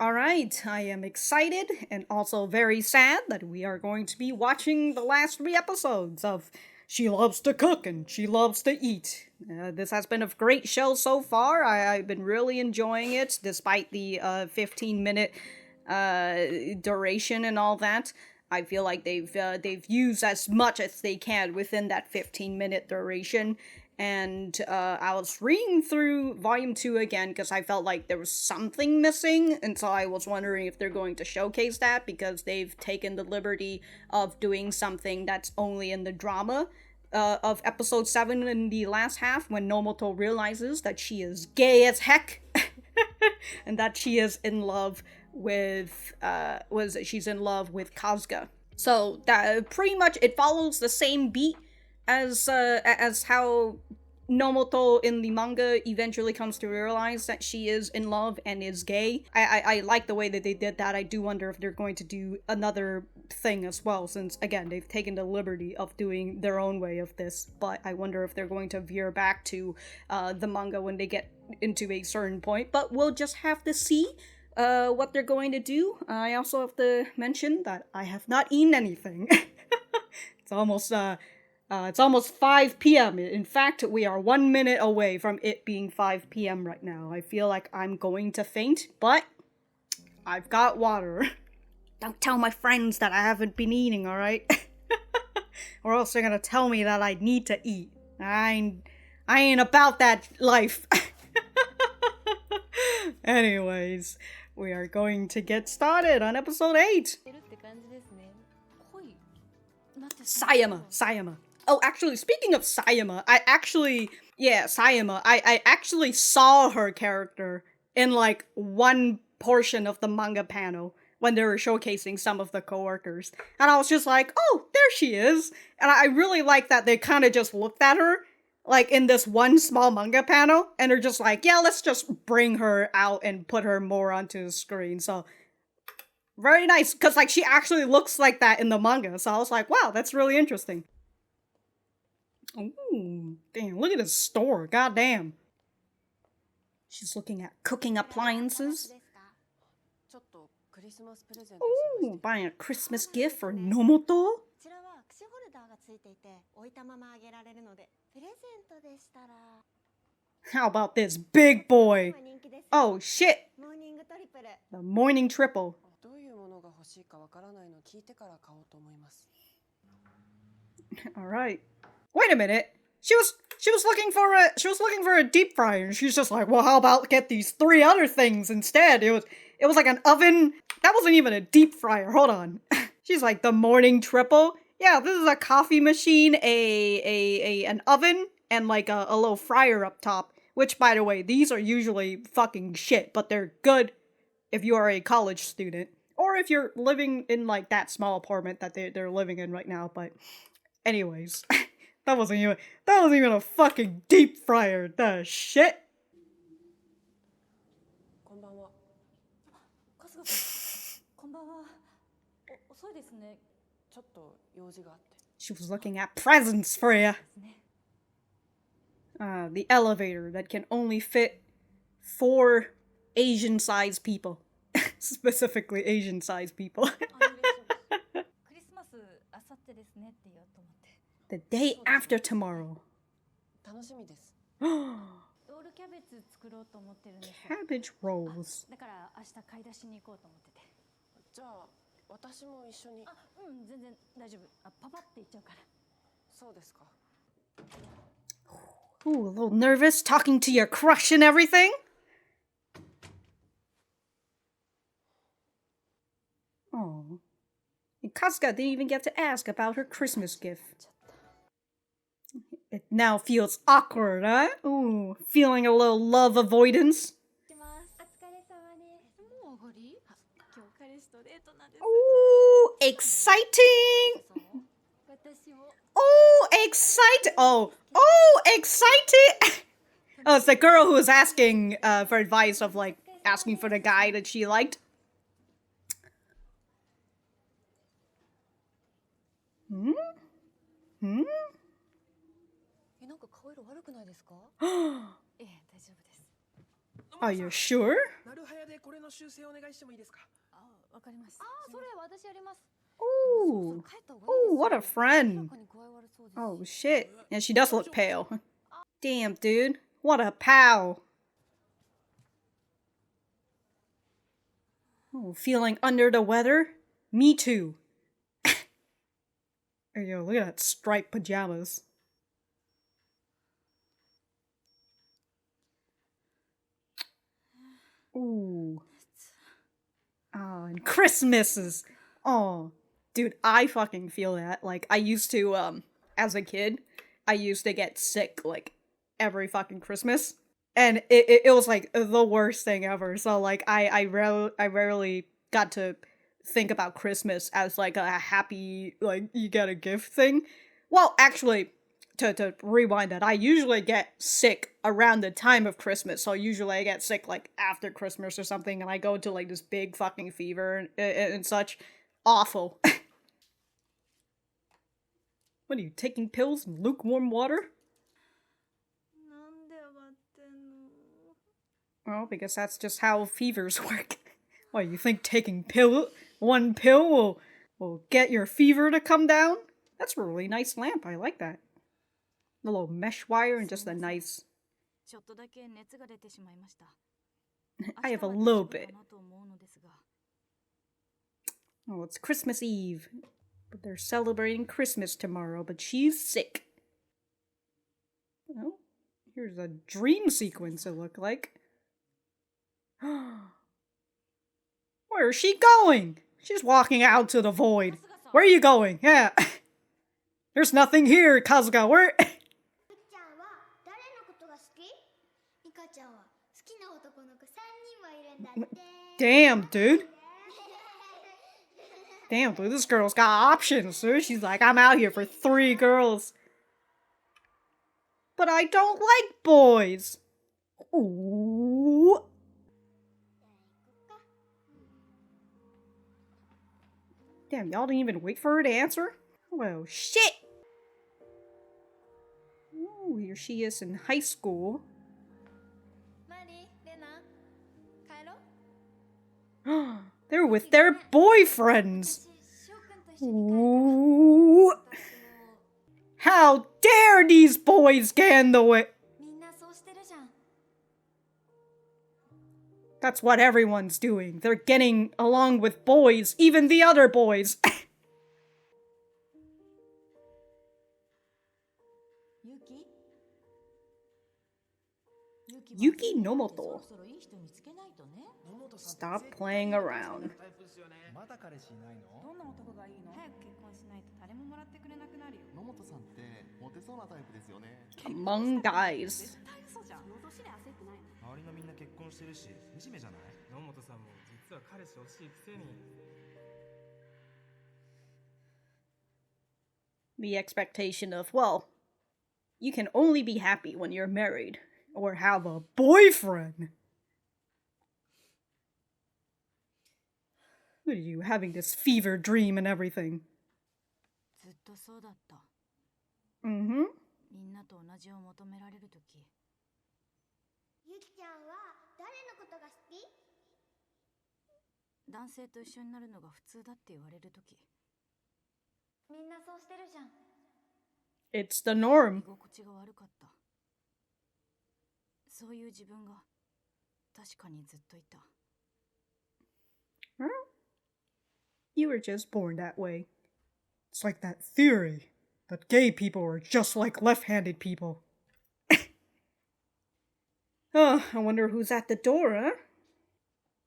Alright, I am excited and also very sad that we are going to be watching the last 3 episodes of She Loves to Cook and She Loves to Eat. This has been a great show so far. I've been really enjoying it, despite the 15-minute duration and all that. I feel like they've used as much as they can within that 15-minute duration. And I was reading through Volume 2 again because I felt like there was something missing, and so I was wondering if they're going to showcase that because they've taken the liberty of doing something that's only in the drama of episode 7 in the last half when Nomoto realizes that she is gay as heck and that she is in love with she's in love with Kasuga. So that pretty much it follows the same beat as how Nomoto in the manga eventually comes to realize that she is in love and is gay. I like the way that they did that. I do wonder if they're going to do another thing as well, since again they've taken the liberty of doing their own way of this, but I wonder if they're going to veer back to the manga when they get into a certain point, but we'll just have to see what they're going to do. I also have to mention that I have not eaten anything. It's almost 5 p.m. In fact, we are 1 minute away from it being 5 p.m. right now. I feel like I'm going to faint, but I've got water. Don't tell my friends that I haven't been eating, alright? Or else they're gonna tell me that I need to eat. I ain't about that life. Anyways, we are going to get started on episode 8. Sayama. Oh, actually, speaking of Sayama, Sayama, I actually saw her character in, like, one portion of the manga panel when they were showcasing some of the coworkers. And I was just like, oh, there she is. And I really like that they kind of just looked at her, like, in this one small manga panel, and they're just like, yeah, let's just bring her out and put her more onto the screen. So, very nice, because, like, she actually looks like that in the manga. So I was like, wow, that's really interesting. Ooh, damn, look at this store, goddamn. She's looking at cooking appliances. Ooh, buying a Christmas gift for Nomoto? How about this big boy? Oh shit! The morning triple. Alright. Wait a minute. She was looking for a deep fryer, and she's just like, well, how about get these 3 other things instead? It was like an oven. That wasn't even a deep fryer. Hold on. She's like, the morning triple. Yeah, this is a coffee machine, an oven, and like a little fryer up top. Which, by the way, these are usually fucking shit, but they're good if you are a college student, or if you're living in like that small apartment that they're living in right now. But anyways, that wasn't even a fucking deep fryer. The shit. She was looking at presents for you. The elevator that can only fit 4 Asian-sized people. Specifically Asian-sized people. The day after tomorrow. Cabbage rolls. Ooh, a little nervous talking to your crush and everything? Oh. And Kasuga didn't even get to ask about her Christmas gift. It now feels awkward, huh? Ooh, feeling a little love avoidance. Ooh, exciting! Oh, excited! Oh, excited! Oh, it's the girl who was asking for advice of, like, asking for the guy that she liked. Hmm? Hmm? Are you sure? Ooh. Ooh, what a friend. Oh shit. And she does look pale. Damn, dude. What a pal. Oh, feeling under the weather? Me too. Hey, yo, look at that striped pajamas. Ooh. Oh, and Christmases. Oh, dude, I fucking feel that. Like, I used to, as a kid, I used to get sick, like, every fucking Christmas. And it was, like, the worst thing ever. So, like, I rarely got to think about Christmas as, like, a happy, like, you get a gift thing. Well, actually, to rewind that, I usually get sick around the time of Christmas. So usually I get sick like after Christmas or something, and I go into like this big fucking fever and such. Awful. What are you, taking pills in lukewarm water? Well, because that's just how fevers work. What, you think taking one pill will get your fever to come down? That's a really nice lamp, I like that. The little mesh wire and just a nice... I have a little bit. Oh, it's Christmas Eve. But they're celebrating Christmas tomorrow, but she's sick. Well, here's a dream sequence it looked like. Where is she going? She's walking out to the void. Where are you going? Yeah. There's nothing here, Kasuga. Where... Damn, dude. Damn, dude, this girl's got options, dude. She's like, I'm out here for 3 girls. But I don't like boys. Ooh. Damn, y'all didn't even wait for her to answer? Well, shit. Ooh, here she is in high school. They're with their boyfriends. Ooh. How dare these boys get in the way? That's what everyone's doing. They're getting along with boys, even the other boys. Yuki Nomoto. Stop playing around. Among guys. The expectation of, well, you can only be happy when you're married or have a boyfriend. What are you, having this fever dream and everything? Mm-hmm. It's the norm. Huh? You were just born that way. It's like that theory that gay people are just like left-handed people. Oh, I wonder who's at the door, huh?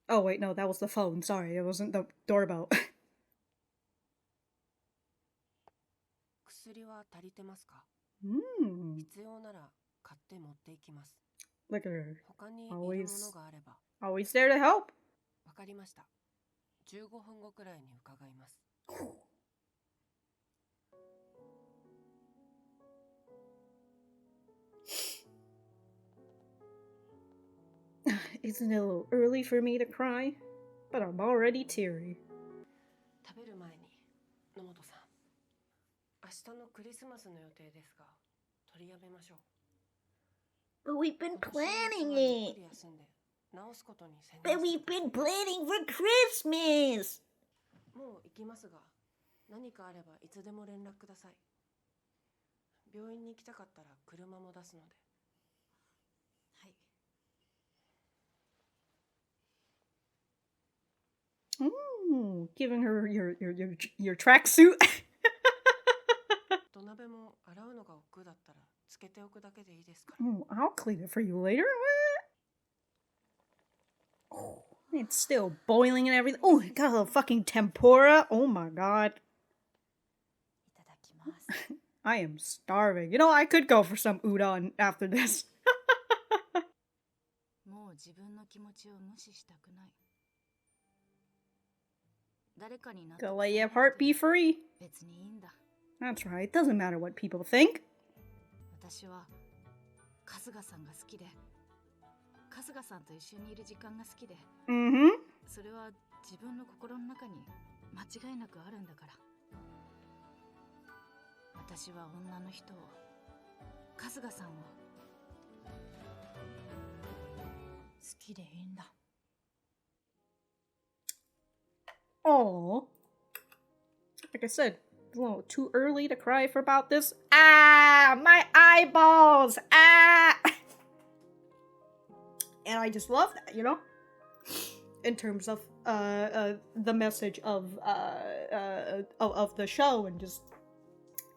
Oh wait, no, that was the phone. Sorry, it wasn't the doorbell. Look at her. Always there to help. Isn't it a little early for me to cry? But I'm already teary. But we've been planning it. But we've been planning for Christmas! もう行きますが、何かあればいつでも連絡ください。病院に行きたかったら車も出すので。はい。Ooh, giving her your tracksuit. 土鍋も洗うのが億劫だったらつけておくだけでいいですから。I'll clean it for you later. Oh, it's still boiling and everything. Oh, it got a fucking tempura. Oh my god. いただきます。I am starving. You know, I could go for some udon after this. もう自分の気持ちを無視したくない。誰かになって Go let your heart be free. 別にいいんだ。That's right. It doesn't matter what people think. 私は春日さんが好きで、春日さんと一緒にいる時間が好きで、それは自分の心の中に間違いなくあるんだから。私は女の人を、春日さんを好きでいいんだ。Oh, like I said, it's a little too early to cry for about this. Ah, my eyeballs. Ah. And I just love that, you know, in terms of the message of the show and just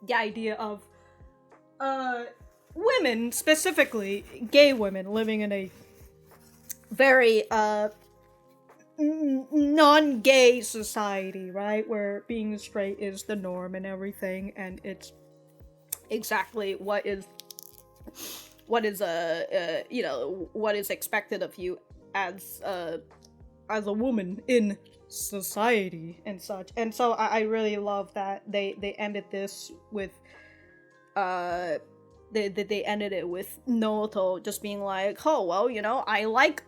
the idea of women, specifically gay women, living in a very non-gay society, right, where being straight is the norm and everything, and it's exactly what is you know, what is expected of you as a woman in society and such. And so I really love that they ended this with they ended it with Nomoto just being like, oh well, you know, I like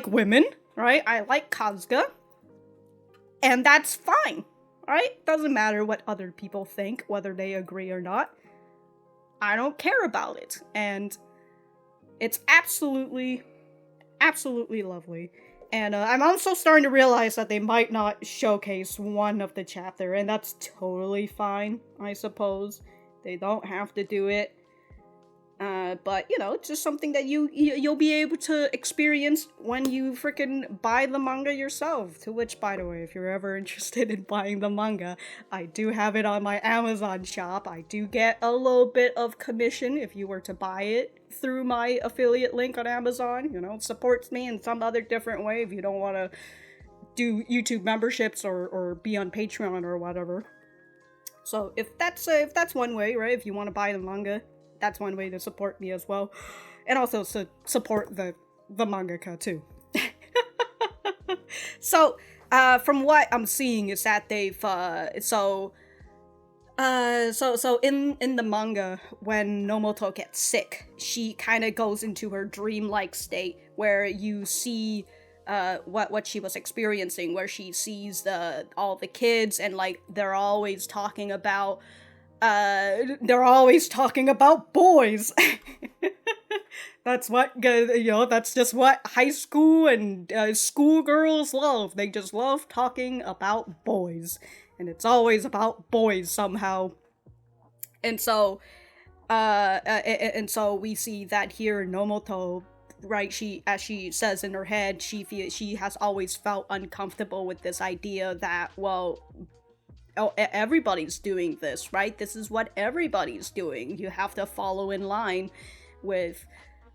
women, right? I like Kasuga, and that's fine, right? Doesn't matter what other people think, whether they agree or not. I don't care about it, and it's absolutely lovely. And I'm also starting to realize that they might not showcase one of the chapter, and that's totally fine, I suppose. They don't have to do it. But, you know, it's just something that you'll be able to experience when you freaking buy the manga yourself. To which, by the way, if you're ever interested in buying the manga, I do have it on my Amazon shop. I do get a little bit of commission if you were to buy it through my affiliate link on Amazon. You know, it supports me in some other different way if you don't want to do YouTube memberships or be on Patreon or whatever. So if that's one way, right, if you want to buy the manga, that's one way to support me as well. And also support the mangaka too. So, from what I'm seeing is that they've, so in the manga, when Nomoto gets sick, she kind of goes into her dreamlike state where you see what she was experiencing, where she sees all the kids and like they're always talking about boys. That's what, you know, that's just what high school and schoolgirls love. They just love talking about boys. And it's always about boys somehow. And so, we see that here in Nomoto, right, as she says in her head, she has always felt uncomfortable with this idea that, well, everybody's doing this, right? This is what everybody's doing. You have to follow in line with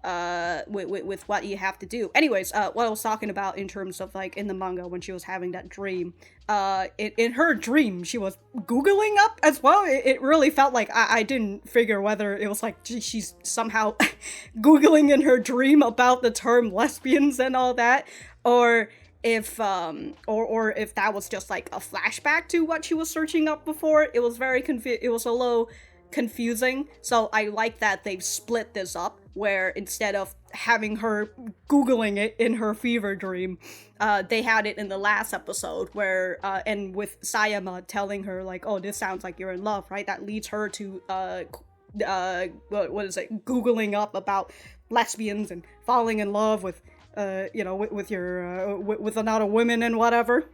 what you have to do. Anyways, what I was talking about in terms of like in the manga when she was having that dream, in her dream she was googling up as well. It really felt like I didn't figure whether it was like she's somehow googling in her dream about the term lesbians and all that, or if that was just like a flashback to what she was searching up before. It was it was a little confusing. So I like that they've split this up, where instead of having her googling it in her fever dream, they had it in the last episode where and with Sayama telling her like, oh, this sounds like you're in love, right? That leads her to what is it, googling up about lesbians and falling in love with with your with another woman and whatever.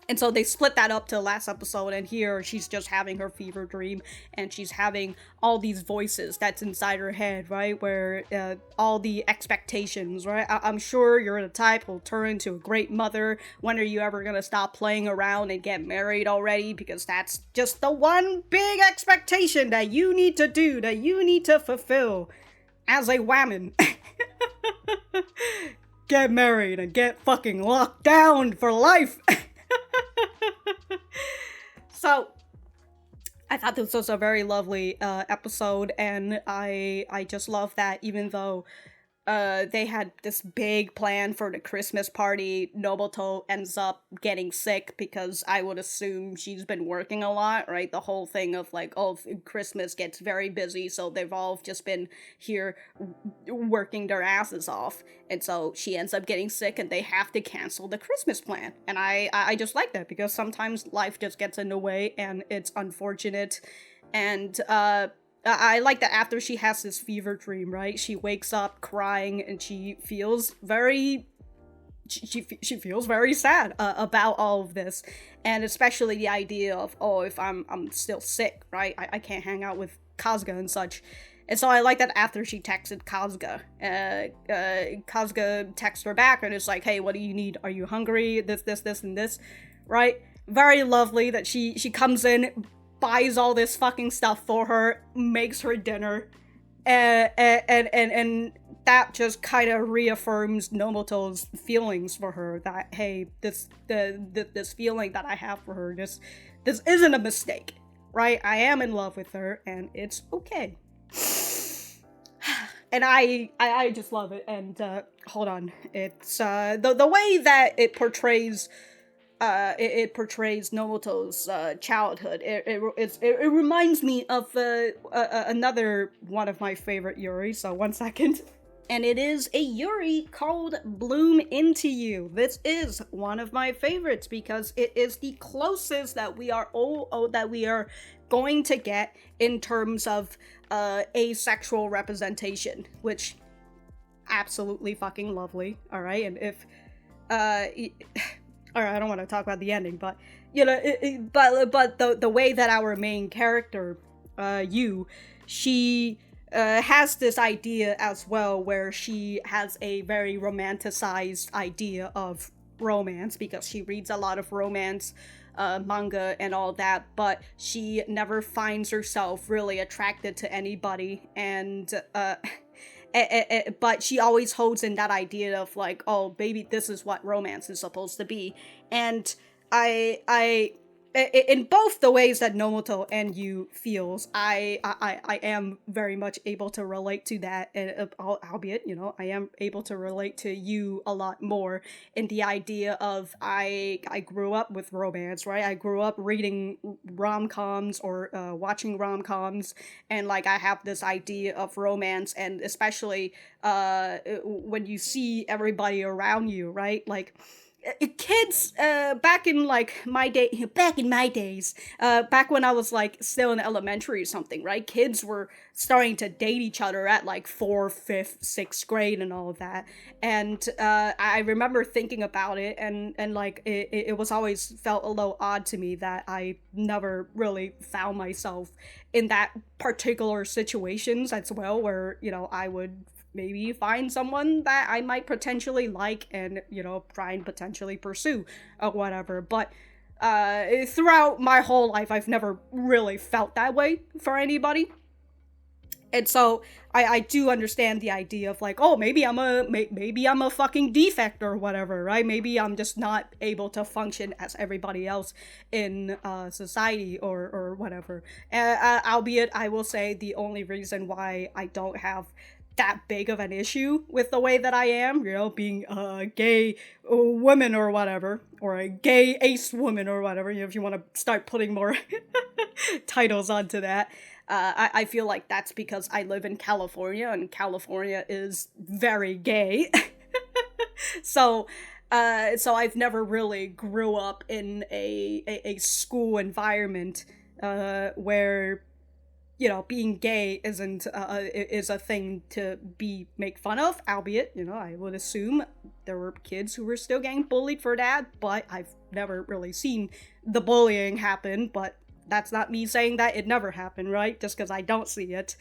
And so they split that up to the last episode, and here she's just having her fever dream, and she's having all these voices that's inside her head, right? Where all the expectations, right? I'm sure you're the type who'll turn into a great mother. When are you ever gonna stop playing around and get married already? Because that's just the one big expectation that you need to do, that you need to fulfill as a woman. Get married and get fucking locked down for life. So, I thought this was a very lovely episode, and I just love that even though they had this big plan for the Christmas party, Nomoto ends up getting sick because I would assume she's been working a lot, right? The whole thing of like, oh, Christmas gets very busy, so they've all just been here working their asses off. And so she ends up getting sick and they have to cancel the Christmas plan. And I just like that because sometimes life just gets in the way and it's unfortunate. And I like that after she has this fever dream, right? She wakes up crying and she feels very... She feels very sad about all of this. And especially the idea of, oh, if I'm still sick, right? I can't hang out with Kasuga and such. And so I like that after she texted Kasuga, Kasuga texts her back and is like, hey, what do you need? Are you hungry? This, and this, right? Very lovely that she comes in, buys all this fucking stuff for her, makes her dinner, and that just kind of reaffirms Nomoto's feelings for her, that, hey, this feeling that I have for her, this isn't a mistake, right? I am in love with her, and it's okay. And I just love it, and hold on, it's the way that it portrays Nomoto's childhood. It reminds me of another one of my favorite Yuri, so 1 second. And it is a Yuri called Bloom Into You. This is one of my favorites because it is the closest that we are going to get in terms of asexual representation, which absolutely fucking lovely. All right, and if all right, I don't want to talk about the ending, but you know, but the way that our main character, she has this idea as well, where she has a very romanticized idea of romance because she reads a lot of romance manga and all that, but she never finds herself really attracted to anybody, and but she always holds in that idea of like, oh, baby, this is what romance is supposed to be. And I in both the ways that Nomoto and Yu feels, I am very much able to relate to that, and albeit, you know, I am able to relate to Yu a lot more in the idea of I grew up with romance, right? I grew up reading rom-coms or watching rom-coms, and like I have this idea of romance, and especially when you see everybody around you, right? Like kids back in like my day, back in my days, back when I was like still in elementary or something, right? Kids were starting to date each other at like 4th, 5th, 6th grade and all of that. And I remember thinking about it, and like it was always felt a little odd to me that I never really found myself in that particular situations as well, where, you know, I would maybe find someone that I might potentially like and, you know, try and potentially pursue or whatever. But throughout my whole life, I've never really felt that way for anybody. And so I do understand the idea of like, oh, maybe I'm a fucking defect or whatever, right? Maybe I'm just not able to function as everybody else in society or whatever. Albeit, I will say the only reason why I don't have that big of an issue with the way that I am, you know, being a gay woman or whatever, or a gay ace woman or whatever, you know, if you want to start putting more titles onto that. I feel like that's because I live in California, and California is very gay. So I've never really grew up in a school environment where, being gay is a thing to make fun of, albeit, I would assume there were kids who were still getting bullied for that, but I've never really seen the bullying happen, but that's not me saying that it never happened, right? Just because I don't see it.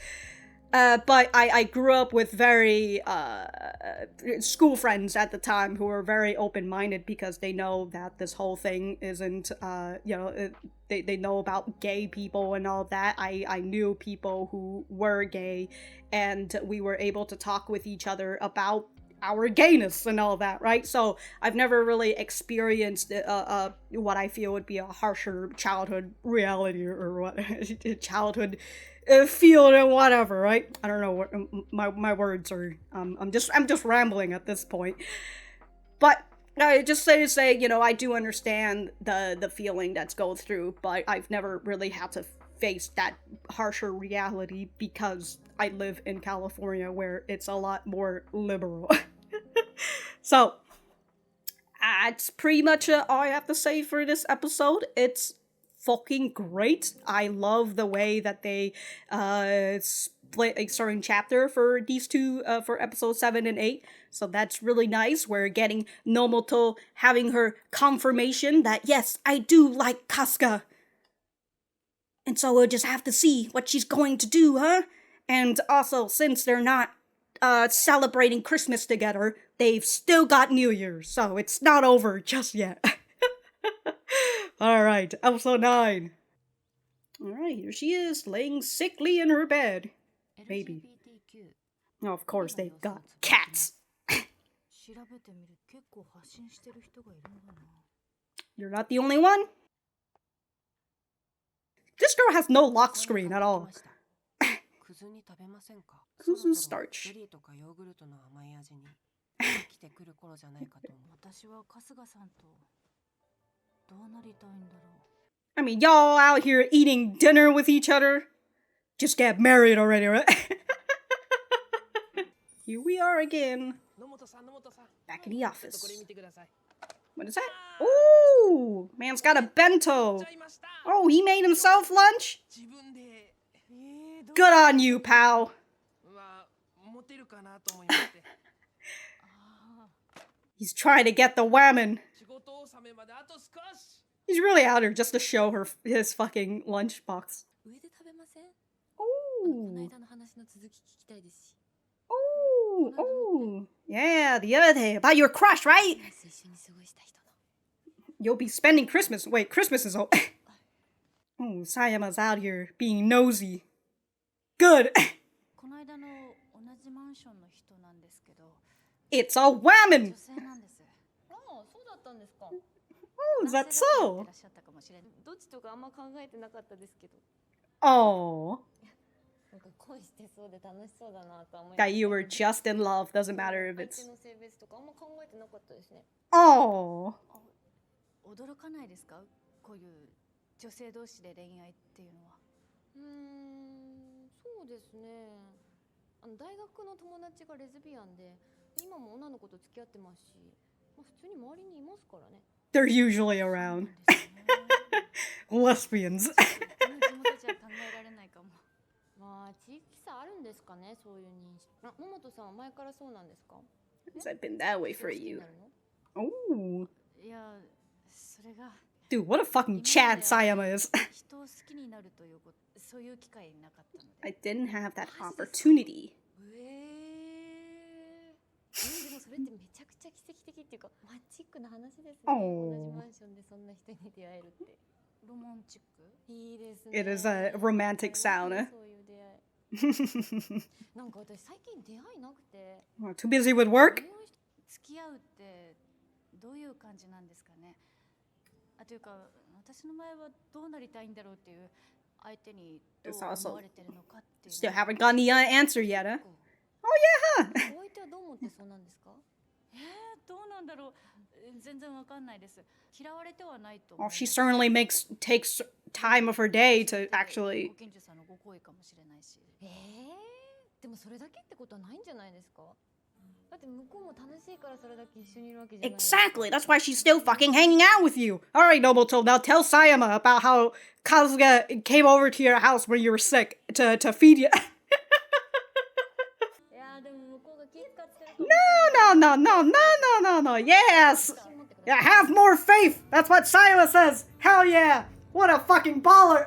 But I grew up with very school friends at the time who were very open-minded because they know that this whole thing isn't, they know about gay people and all that. I knew people who were gay, and we were able to talk with each other about our gayness and all that, right? So I've never really experienced what I feel would be a harsher childhood reality or what childhood field and whatever, right? I don't know what my words are. I'm just rambling at this point. But just to say, I do understand the feeling that's going through, but I've never really had to face that harsher reality because I live in California where it's a lot more liberal. So that's pretty much all I have to say for this episode. It's fucking great. I love the way that they split a certain chapter for these two for episode 7 and 8. So that's really nice. We're getting Nomoto having her confirmation that yes, I do like Kasuga. And so we'll just have to see what she's going to do, huh? And also, since they're not celebrating Christmas together, they've still got New Year's, so it's not over just yet. Alright, episode 9. Alright, here she is, laying sickly in her bed. Maybe. Oh, of course, they've got cats. You're not the only one? This girl has no lock screen at all. Kuzu starch. I mean, y'all out here eating dinner with each other? Just get married already, right? Here we are again. Back in the office. What is that? Ooh! Man's got a bento! Oh, he made himself lunch? Good on you, pal! He's trying to get the whammon. He's really out here just to show his fucking lunchbox. Ooh. Ooh. Ooh. Yeah, the other day. About your crush, right? You'll be spending Christmas. Wait, Christmas is over. Oh, Sayama's out here being nosy. Good. It's a whammon! Oh, is that so? Oh. That you were just in love, doesn't matter if it's... Oh. 驚かないですかこういう女性同士で恋愛っていうのはそうですね大学の友達がレズビアンで今も女の子と付き合ってますし普通に周りにいますからね They're usually around. Lesbians. この地元じゃ考えられないかもまあ地域差あるんですかねそういう認識桃本さんは前からそうなんですか I've been that way for you. Oh. いやそれが Dude, what a fucking Chad Sayama is. 人を好きになるというそういう機会なかったので I didn't have that opportunity. でもそれってめちゃくちゃ奇跡的っていうかマジックな話ですね。Oh. 同じマンションでそんな人に出会えるって。ロマンチックいいですね。It is a romantic sound. そういう出会い。なんか私最近出会いなくて。Too busy with work? 付き合うってどういう感じなんですかね。あというか私の前はどうなりたいんだろうっていう相手にどう思われてるのかっていう。Still haven't gotten the answer yet, huh? Oh yeah. お相手はどう思ってそうなんですか？どうなんだろう。全然わかんないです。嫌われてはないと。Well, she certainly takes time of her day to actually. ご近所さんのご好意かもしれないし。でもそれだけってことはないんじゃないですか？だって向こうも楽しいからそれだけ一緒にいるわけじゃない。 Exactly, that's why she's still fucking hanging out with you. Alright, Nomoto, now tell Sayama about how Kasuga came over to your house when you were sick to feed you. いやでも向こうが気遣ってるかも。 No, yes! Yeah, have more faith! That's what Sayama says! Hell yeah! What a fucking baller!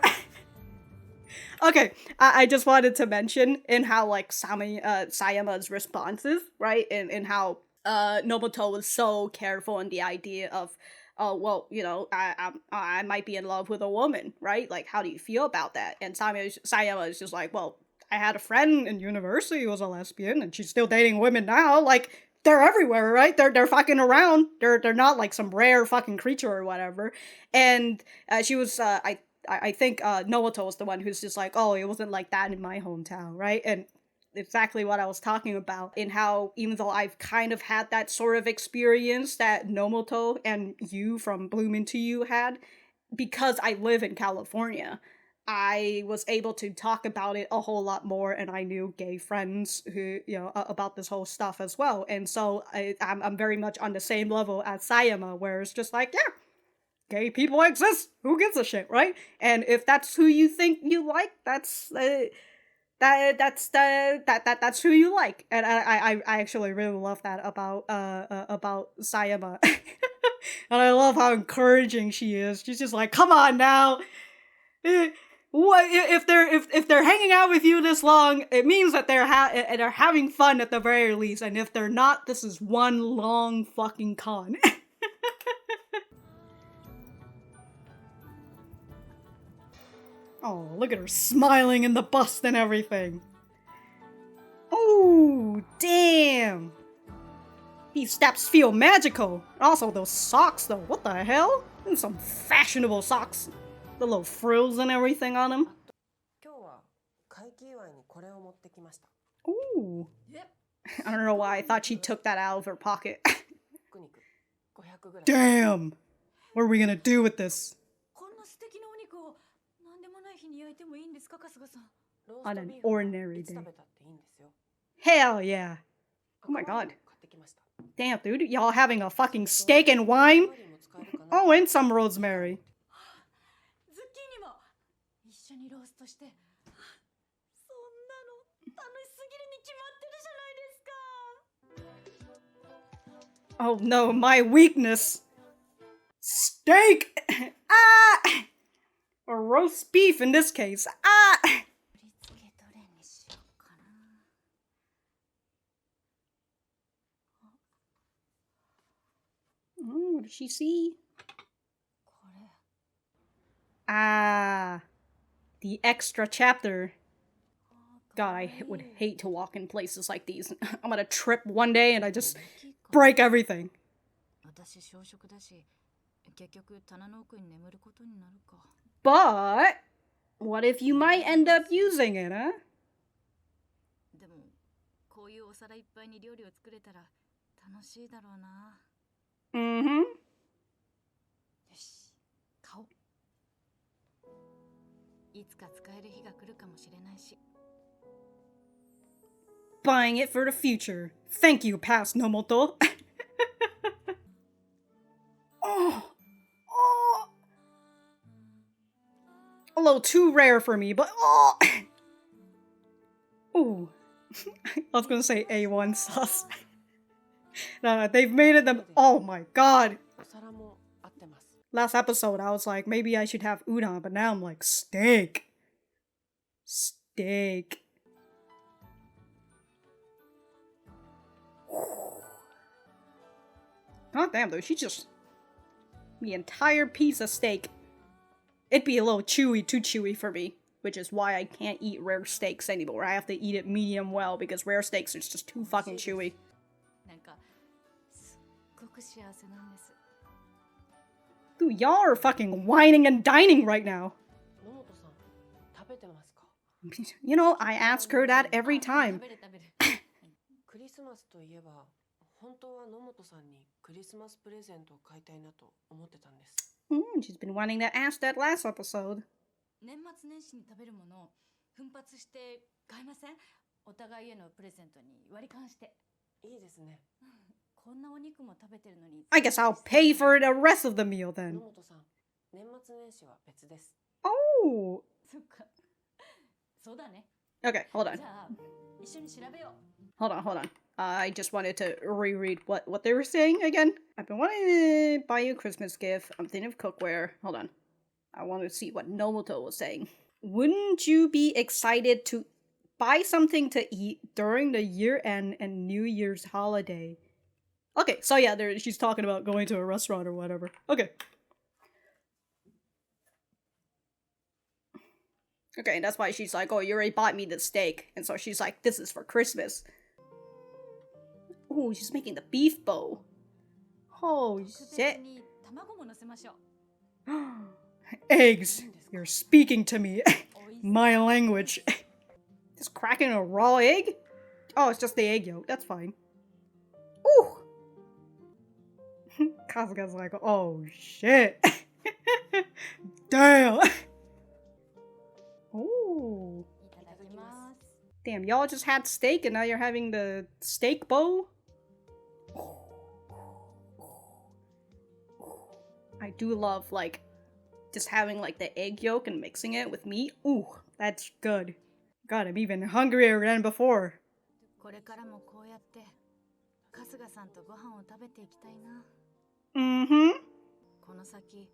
Okay, I just wanted to mention in how, like, Sayama's responses, right? In how Nomoto was so careful in the idea of, well, you know, I might be in love with a woman, right? Like, how do you feel about that? And Sayama is just like, well, I had a friend in university who was a lesbian, and she's still dating women now. Like, they're everywhere, right? They're fucking around. They're not like some rare fucking creature or whatever. And she was, I think Nomoto was the one who's just like, oh, it wasn't like that in my hometown, right? And exactly what I was talking about, in how even though I've kind of had that sort of experience that Nomoto and you from Bloom Into You had, because I live in California, I was able to talk about it a whole lot more, and I knew gay friends who, you know, about this whole stuff as well. And so I'm very much on the same level as Sayama, where it's just like, yeah, gay people exist. Who gives a shit, right? And if that's who you think you like, that's that's who you like. And I actually really love that about Sayama. And I love how encouraging she is. She's just like, come on now. What if they're hanging out with you this long? It means that they're having fun at the very least. And if they're not, this is one long fucking con. Oh, look at her smiling in the bust and everything. Oh, damn. These steps feel magical. Also, those socks, though. What the hell? And some fashionable socks. The little frills and everything on them. Ooh. I don't know why I thought she took that out of her pocket. Damn. What are we gonna do with this? On an ordinary day. Hell yeah. Oh my god. Damn, dude. Y'all having a fucking steak and wine? Oh, and some rosemary. Oh no, my weakness. Steak! Ah! Or roast beef in this case. Ah! Oh, what did she see? Ah, the extra chapter. God, I would hate to walk in places like these. I'm gonna trip one day and I just break everything. But what if you might end up using it, huh? Mm-hmm. Buying it for the future. Thank you, past Nomoto. Oh. A little too rare for me, but oh. Ooh. I was gonna say A1 sauce. No, they've made it them. Oh my god. Last episode, I was like, maybe I should have udon, but now I'm like, steak. Steak. God damn, though, she just... the entire piece of steak. It'd be a little chewy, too chewy for me. Which is why I can't eat rare steaks anymore. I have to eat it medium well, because rare steaks are just too fucking chewy. Dude, y'all are fucking whining and dining right now. You know, I ask her that every time. She's been wanting to ask that last episode. いいですね。こんなお肉も食べてるのに。 I guess I'll pay for the rest of the meal 野 then. 本さん、年末年始は別です。Oh. そっか。そうだね。 Okay, hold on. じゃあ一緒に調べよう。 Hold on. I just wanted to reread what they were saying again. I've been wanting to buy you a Christmas gift. I'm thinking of cookware. Hold on. I want to see what Nomoto was saying. Wouldn't you be excited to buy something to eat during the year-end and New Year's holiday? Okay, so yeah, she's talking about going to a restaurant or whatever. Okay. Okay, and that's why she's like, oh, you already bought me the steak. And so she's like, this is for Christmas. Oh, she's making the beef bowl. Oh, 特別 shit. に卵も乗せましょう。 Eggs. You're speaking to me. おいしい。 My language. Just cracking a raw egg? Oh, it's just the egg yolk. That's fine. Ooh. Kasuga's like, oh shit. Damn. Ooh. いただきます。 Damn, y'all just had steak and now you're having the steak bowl? I do love, like, just having, like, the egg yolk and mixing it with meat. Ooh, that's good. God, I'm even hungrier than before. これからもこうやって春日さんとご飯を食べていきたいな。 Mm-hmm. この先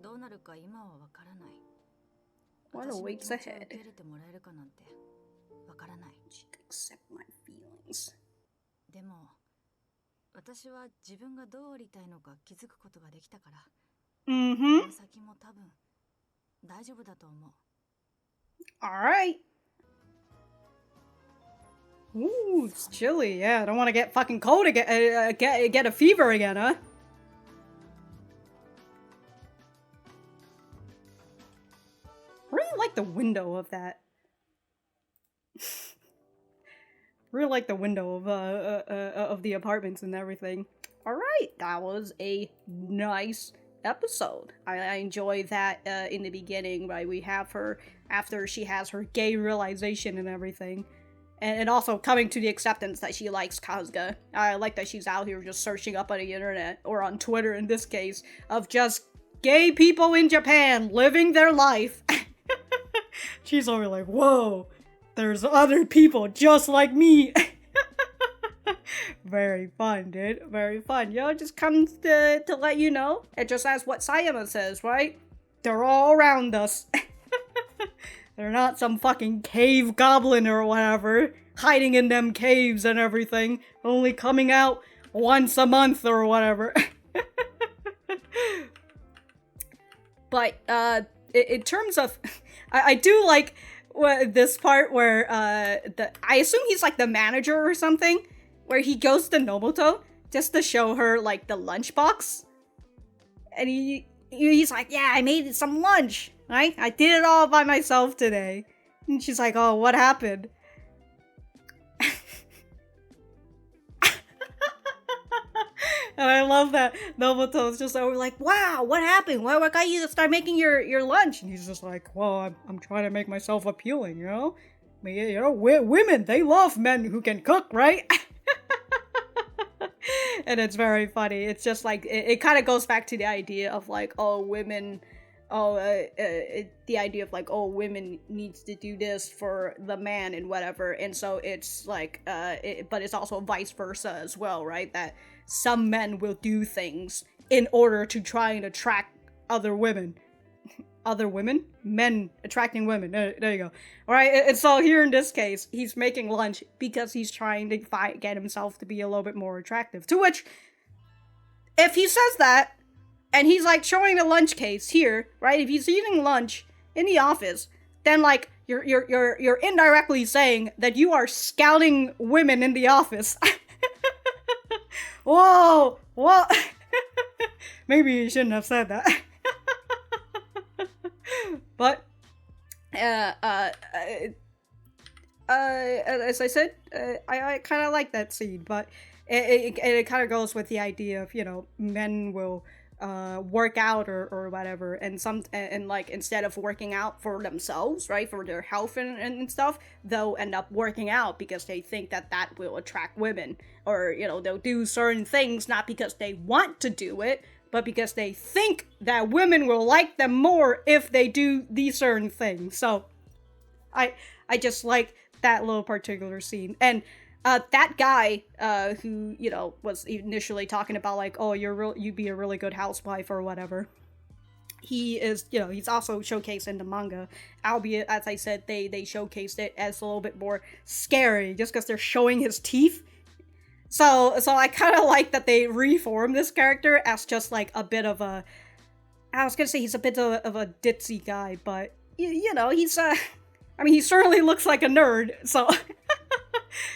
どうなるか今はわからない。 What 私の気 awaits 持ちを受 ahead? け入れてもらえるかなんてわからない。 She can accept my feelings. でも私は自分がどうありたいのか気づくことができたから、 Mm-hmm. この先も多分大丈夫だと思う。 Alright. Ooh, it's chilly. Yeah, I don't want to get fucking cold again. Get a fever again, huh? I really like the window of that. Really like the window of the apartments and everything. Alright, that was a nice episode. I enjoy that in the beginning, right? We have her after she has her gay realization and everything. And also coming to the acceptance that she likes Kasuga. I like that she's out here just searching up on the internet, or on Twitter in this case, of just gay people in Japan living their life. She's over like, whoa, there's other people just like me. Very fun, dude. Very fun. Yo, it just comes to let you know. It just as what Sayama says, right? They're all around us. They're not some fucking cave goblin or whatever, hiding in them caves and everything, only coming out once a month or whatever. But, in terms of... I do like this part where, I assume he's like the manager or something, where he goes to Nomoto just to show her, like, the lunchbox. And he's like, yeah, I made some lunch, right? I did it all by myself today. And she's like, oh, what happened? And I love that Nomoto's just over like, wow, what happened? What got you to start making your lunch? And he's just like, well, I'm trying to make myself appealing, you know? I mean, you know, women, they love men who can cook, right? And it's very funny. It's just like, it kind of goes back to the idea of like, oh, women, the idea of like, oh, women needs to do this for the man and whatever. And so it's like, but it's also vice versa as well, right? That some men will do things in order to try and attract other women. Other women? Men attracting women. There you go. Alright, and so here in this case, he's making lunch because he's trying to get himself to be a little bit more attractive. To which, if he says that, and he's like showing the lunch case here, right? If he's eating lunch in the office, then like, you're indirectly saying that you are scouting women in the office. Whoa! What? Maybe you shouldn't have said that. But, as I said, I kind of like that scene, but it kind of goes with the idea of, you know, men will work out or whatever, and like instead of working out for themselves, right, for their health and stuff, they'll end up working out because they think that will attract women, or they'll do certain things not because they want to do it, but because they think that women will like them more if they do these certain things. So I just like that little particular scene. And that guy who was initially talking about like, oh, you'd be a really good housewife or whatever, he is, he's also showcased in the manga, albeit, as I said, they showcased it as a little bit more scary just because they're showing his teeth. So I kind of like that they reformed this character as just like a bit of a, I was gonna say he's a bit of a ditzy guy, but he's I mean, he certainly looks like a nerd, so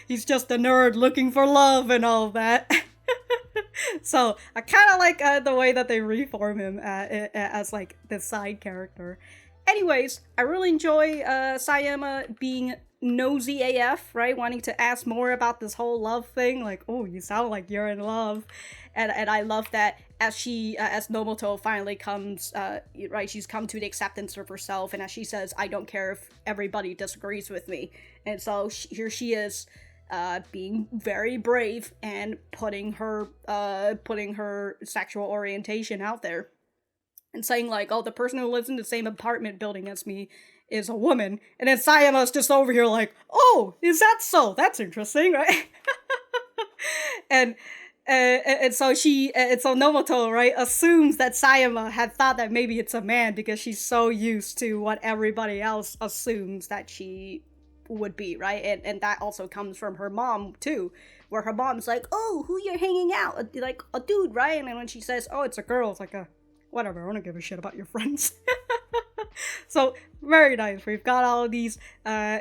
he's just a nerd looking for love and all that. So I kind of like the way that they reform him as like the side character. Anyways, I really enjoy Sayama being nosy AF, right? Wanting to ask more about this whole love thing. Like, oh, you sound like you're in love. And I love that as Nomoto finally comes, right, she's come to the acceptance of herself, and as she says, I don't care if everybody disagrees with me. And so here she is, being very brave and putting her sexual orientation out there. And saying like, oh, the person who lives in the same apartment building as me is a woman. And then Sayama's just over here like, oh, is that so? That's interesting, right? and so so Nomoto, right, assumes that Sayama had thought that maybe it's a man because she's so used to what everybody else assumes that she would be, right? And that also comes from her mom too, where her mom's like, oh, who you're hanging out? Like a dude, right? And then when she says, oh, it's a girl, it's like whatever, I don't give a shit about your friends. So, very nice. We've got all of these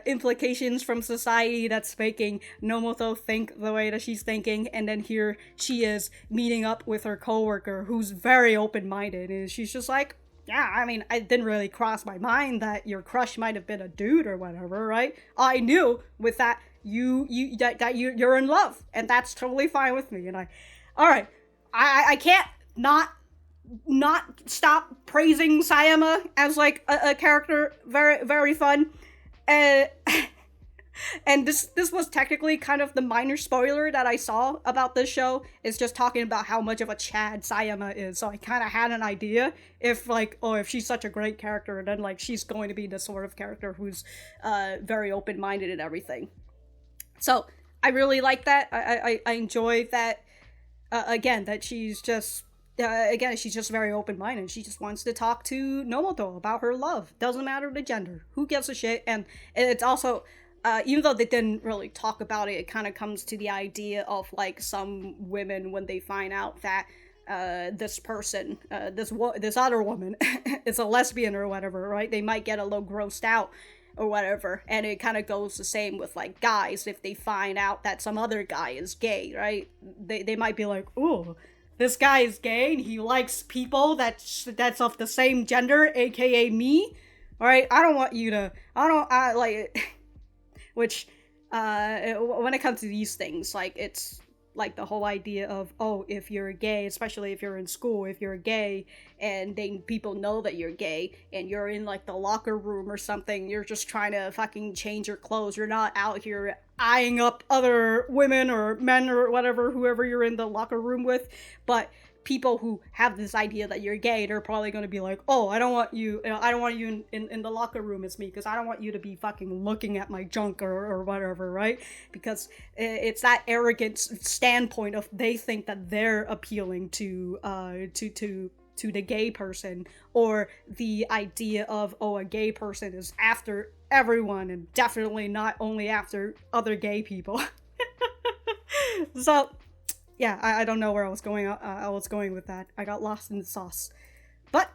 implications from society that's making Nomoto think the way that she's thinking, and then here she is meeting up with her coworker who's very open-minded, and she's just like, yeah, I mean, it didn't really cross my mind that your crush might have been a dude or whatever, right? I knew with that you're in love, and that's totally fine with me. And I can't not stop praising Sayama as like a character. Very, very fun. And this was technically kind of the minor spoiler that I saw about this show, is just talking about how much of a Chad Sayama is. So I kind of had an idea if like, oh, if she's such a great character, then like she's going to be the sort of character who's very open-minded and everything. So I really like that. I enjoy that, again, that she's just she's just very open-minded. She just wants to talk to Nomoto about her love. Doesn't matter the gender. Who gives a shit? And it's also, even though they didn't really talk about it, it kind of comes to the idea of like some women, when they find out that this person, this other woman is a lesbian or whatever, right? They might get a little grossed out or whatever. And it kind of goes the same with like guys. If they find out that some other guy is gay, right? They might be like, ooh, this guy is gay and he likes people that's of the same gender, aka me. All right, I don't want you to. I like, which when it comes to these things, like it's like the whole idea of, oh, if you're gay, especially if you're in school, if you're gay and then people know that you're gay and you're in like the locker room or something, you're just trying to fucking change your clothes. You're not out here eyeing up other women or men or whatever, whoever you're in the locker room with. But people who have this idea that you're gay, they're probably going to be like, oh, I don't want you in the locker room as me, because I don't want you to be fucking looking at my junk or whatever, right? Because it's that arrogant standpoint of they think that they're appealing to the gay person, or the idea of, oh, a gay person is after everyone and definitely not only after other gay people. So yeah, I don't know where I was going with that. I got lost in the sauce. But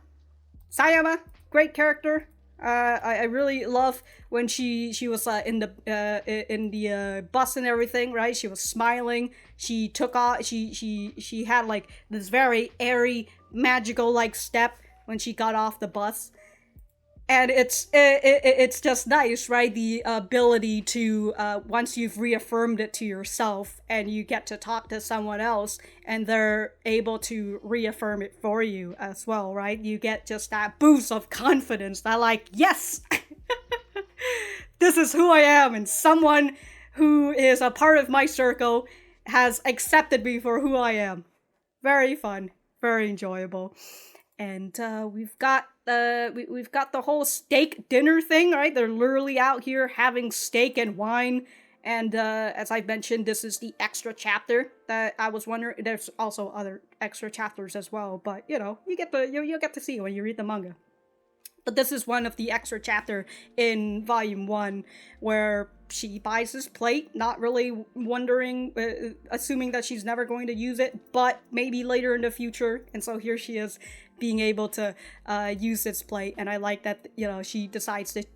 Sayama, great character. I really love when she was in the bus and everything, right? She was smiling. She took off. She had like this very airy, magical like step when she got off the bus. And it's just nice, right? The ability to once you've reaffirmed it to yourself and you get to talk to someone else and they're able to reaffirm it for you as well, right? You get just that boost of confidence that like, yes, this is who I am, and someone who is a part of my circle has accepted me for who I am. Very fun, very enjoyable. And we've got the whole steak dinner thing, right? They're literally out here having steak and wine. And as I mentioned, this is the extra chapter that I was wondering. There's also other extra chapters as well, but you know, you'll get to see when you read the manga. But this is one of the extra chapter in volume 1 where she buys this plate, not really wondering, assuming that she's never going to use it, but maybe later in the future. And so here she is being able to use this plate. And I like that, you know, she decides that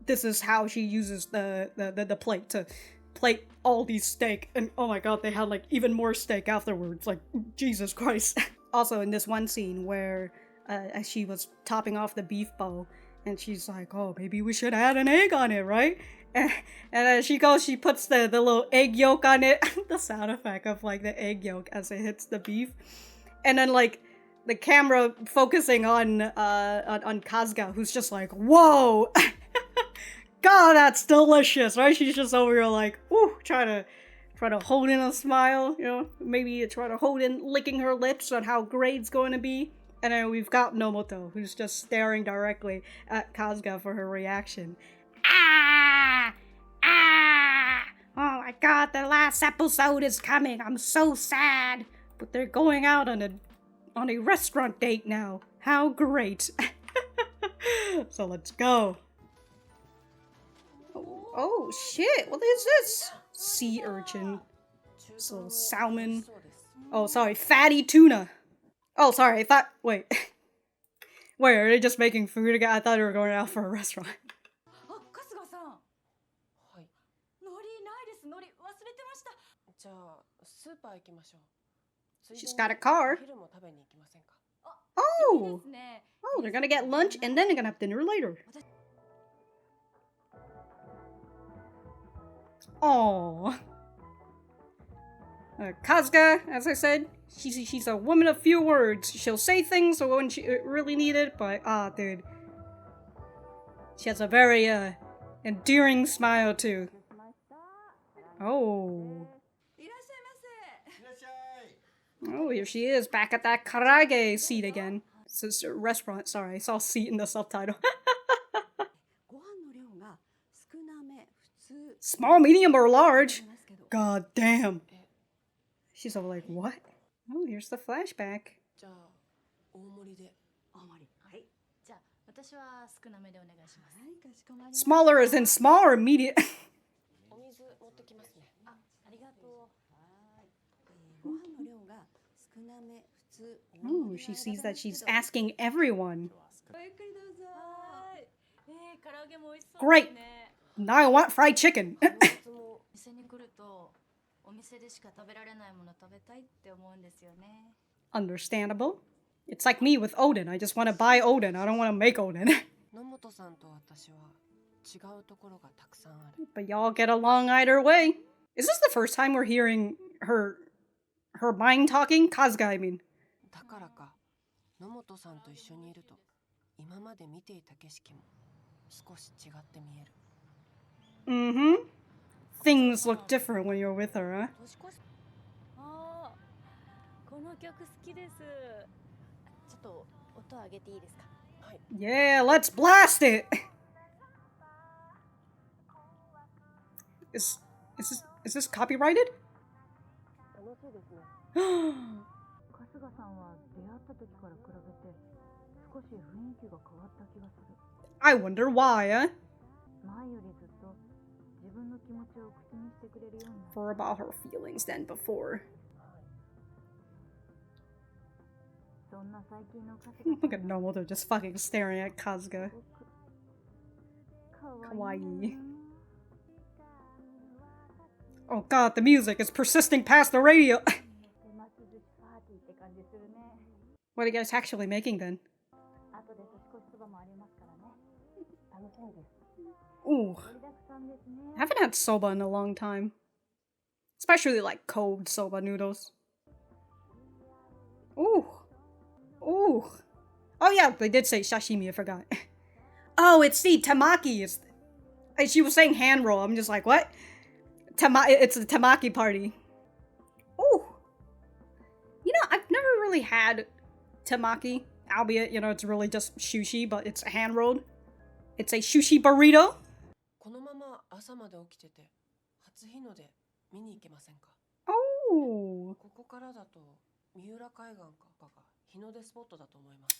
this is how she uses the plate to plate all these steak. And oh my god, they had like even more steak afterwards. Like, Jesus Christ. Also in this one scene where as she was topping off the beef bowl, and she's like, oh, maybe we should add an egg on it, right? And as she goes, she puts the little egg yolk on it. The sound effect of like the egg yolk as it hits the beef. And then like the camera focusing on Kasuga, who's just like, whoa! God, that's delicious, right? She's just over here like, ooh, trying to hold in a smile, you know? Maybe try to hold in licking her lips on how great it's going to be. And then we've got Nomoto, who's just staring directly at Kasuga for her reaction. Ah! Ah! Oh my god, the last episode is coming. I'm so sad. But they're going out on a restaurant date now. How great. So let's go. Oh shit, what is this? Sea urchin. So salmon. Oh, sorry, fatty tuna. Oh, sorry, I thought, wait. Wait, are they just making food again? I thought they were going out for a restaurant. Oh, Kasuga-san. はい。海苔ないです。海苔忘れてました。じゃあスーパー行きましょう。ついで She's に got a car. お昼も食べに行きませんか。 Oh! いいですね。 Oh, they're gonna get lunch and then they're gonna have dinner later. Oh. Kasuga, as I said, she's a woman of few words. She'll say things when she really need it, but dude, she has a very endearing smile too. Oh. いらっしゃいませ。 Oh, here she is, back at that karage seat again. This is a restaurant, sorry, I saw seat in the subtitle. ご飯の量が少なめ、普通。 Small, medium, or large? God damn. She's all like, what? Oh, here's the flashback. じゃあ大盛りで。大盛り。はい。じゃあ私は少なめでお願いします。はい、かしこまりました。 Smaller as in small or medium? お水持ってきますね。ありがとう。はい。ご飯の量が少なめ、普通。 Oh, she sees that she's asking everyone. ごゆっくりどうぞ。はい。唐揚げも美味しそう Great. ですね。 Now I want fried chicken. 店に来るとお店でしか食べられないもの食べたいって思うんですよね。 Understandable. It's like me with Odin. I just want to buy Odin. I don't want to make Odin. 野本さんと私は違うところがたくさんある。 But y'all get along either way. Is this the first time we're hearing her mind talking? Kasuga, I mean. だからか野本さんと一緒にいると今まで見ていた景色も少し違って見える。 Mm-hmm. Things look different when you're with her, huh? 年越し。ああ、この曲好きです。ちょっと音上げていいですか。 はい。 Yeah, let's blast it! Is this copyrighted? 楽しいですね。 春日さんは出会った時から比べて少し雰囲気が変わった気がする。 I wonder why, huh? 前よりずっと自分の気持ちを口にしてくれるようになった。 More about her feelings than before. そんな最近の春日さん Look at Nomoto just fucking staring at Kasuga. かわいい。 Oh god, the music is persisting past the radio. 手巻き寿司パーティーって感じするね。 What are you guys actually making then? 後で年越しそばもありますから Ooh. I haven't had soba in a long time. Especially like cold soba noodles. Ooh. Ooh. Oh yeah, they did say sashimi, I forgot. Oh, it's the tamaki. She was saying hand roll. I'm just like, what? It's a tamaki party. Ooh. You know, I've never really had tamaki. Albeit, you know, it's really just sushi, but it's hand rolled. It's a sushi burrito. このまま朝まで起きてて初日の出見に行けませんか Oh. ここからだと三浦海岸かが日の出スポットだと思います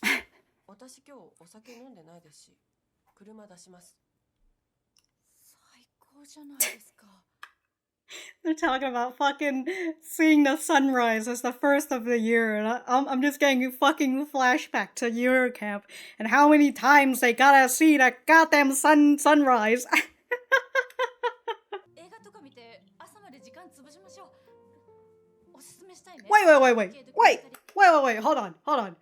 私今日お酒飲んでないですし車出します最高じゃないですか They're talking about fucking seeing the sunrise as the first of the year, and I'm just getting a fucking flashback to Yuri camp and how many times they gotta see that goddamn sunrise. 映画とか見て朝まで時間潰しましょうおすすめしたいね Wait, hold on.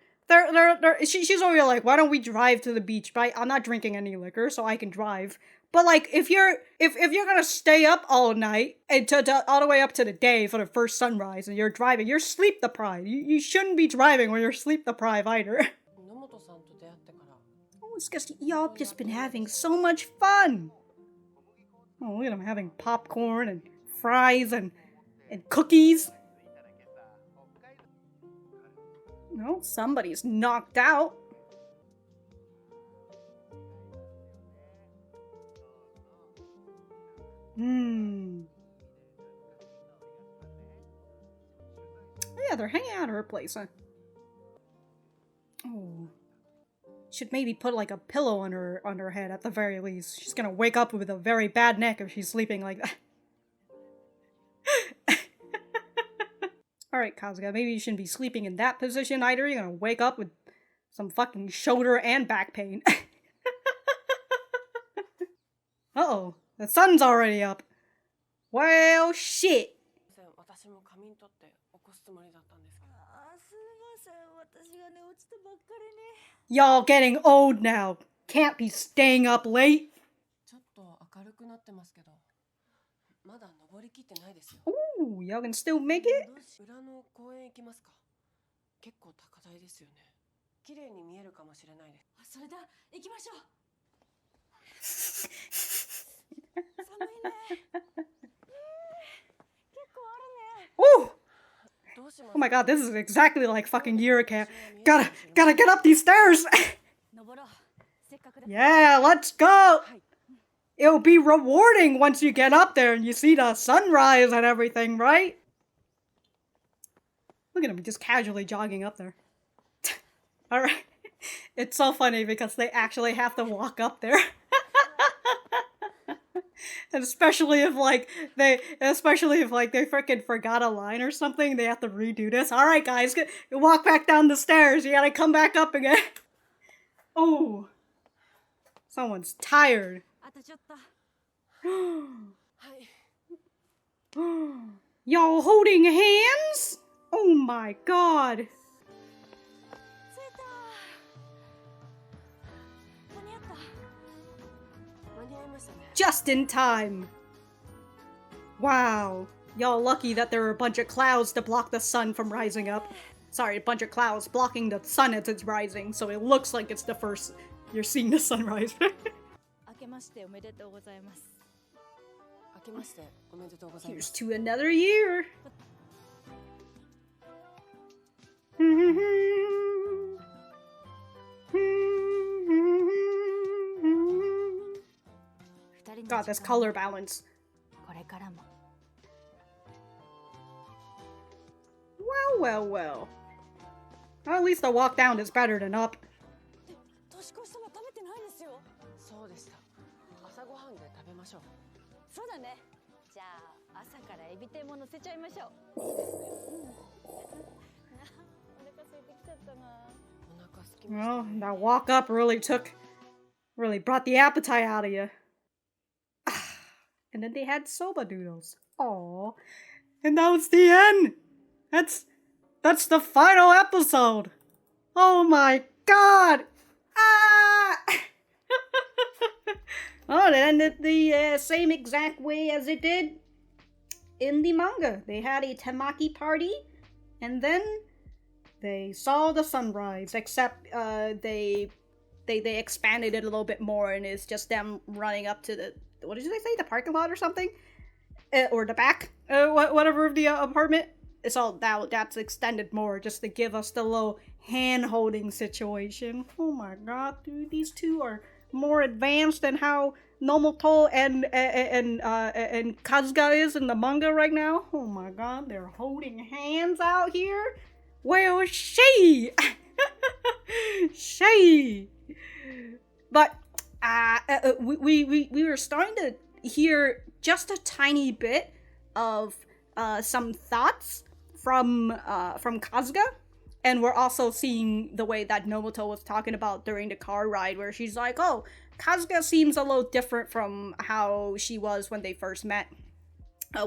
She's over here like, why don't we drive to the beach? But I'm not drinking any liquor, so I can drive. But like, if you're gonna stay up all night and all the way up to the day for the first sunrise, and you're driving, you're sleep deprived. You shouldn't be driving when you're sleep deprived either. 野本さんと出会ってから Oh, it's just y'all just been having so much fun. Oh, look at them having popcorn and fries and cookies. No, somebody's knocked out. Yeah, they're hanging out at her place, huh? Oh. Should maybe put like a pillow on her head at the very least. She's gonna wake up with a very bad neck if she's sleeping like that. Alright, Kasuga, maybe you shouldn't be sleeping in that position either. You're gonna wake up with some fucking shoulder and back pain. Uh-oh. The sun's already up. Well, shit. 私も仮眠取って起こすつもりだったんですけどすみません私が寝落ちたばっかりに Y'all getting old now. Can't be staying up late. ちょっと明るくなってますけどまだ登りきってないですよ Ooh, y'all can still make it? 裏の公園行きますか結構高台ですよね綺麗に見えるかもしれないですそれだ行きましょう寒いね Ooh! Oh my god, this is exactly like fucking Yuri camp. Gotta get up these stairs! Yeah, let's go! It'll be rewarding once you get up there and you see the sunrise and everything, right? Look at him just casually jogging up there. Alright. It's so funny because they actually have to walk up there. And especially if they freaking forgot a line or something, they have to redo this. Alright guys, walk back down the stairs, you gotta come back up again. Oh. Someone's tired. Y'all holding hands? Oh my god. Just in time. Wow. Y'all lucky that there were a bunch of clouds to block the sun from rising up. Sorry, a bunch of clouds blocking the sun as it's rising, so it looks like it's the first you're seeing the sunrise. Here's to another year. God, this color balance. Well. Well, at least the walk down is better than up. そうでした朝ごはんで食べましょうそうだねじゃあ朝からエビ天も乗せちゃいましょうお腹空いてきちゃったなお腹空きました Well, that walk up really brought the appetite out of you. And then they had soba noodles. Aww. And that was the end. That's the final episode. Oh my god. Ah! Oh, it ended the same exact way as it did in the manga. They had a temaki party, and then they saw the sunrise, except they expanded it a little bit more, and it's just them running up to the, what did they say, the parking lot or something? Or the back, whatever of the apartment. It's all that's extended more, just to give us the little hand-holding situation. Oh my god, dude, these two are more advanced than how Nomoto and Kasuga is in the manga right now. Oh my god, they're holding hands out here. Where is she? She. But we were starting to hear just a tiny bit of some thoughts from Kasuga, and we're also seeing the way that Nomoto was talking about during the car ride, where she's like, "Oh, Kasuga seems a little different from how she was when they first met."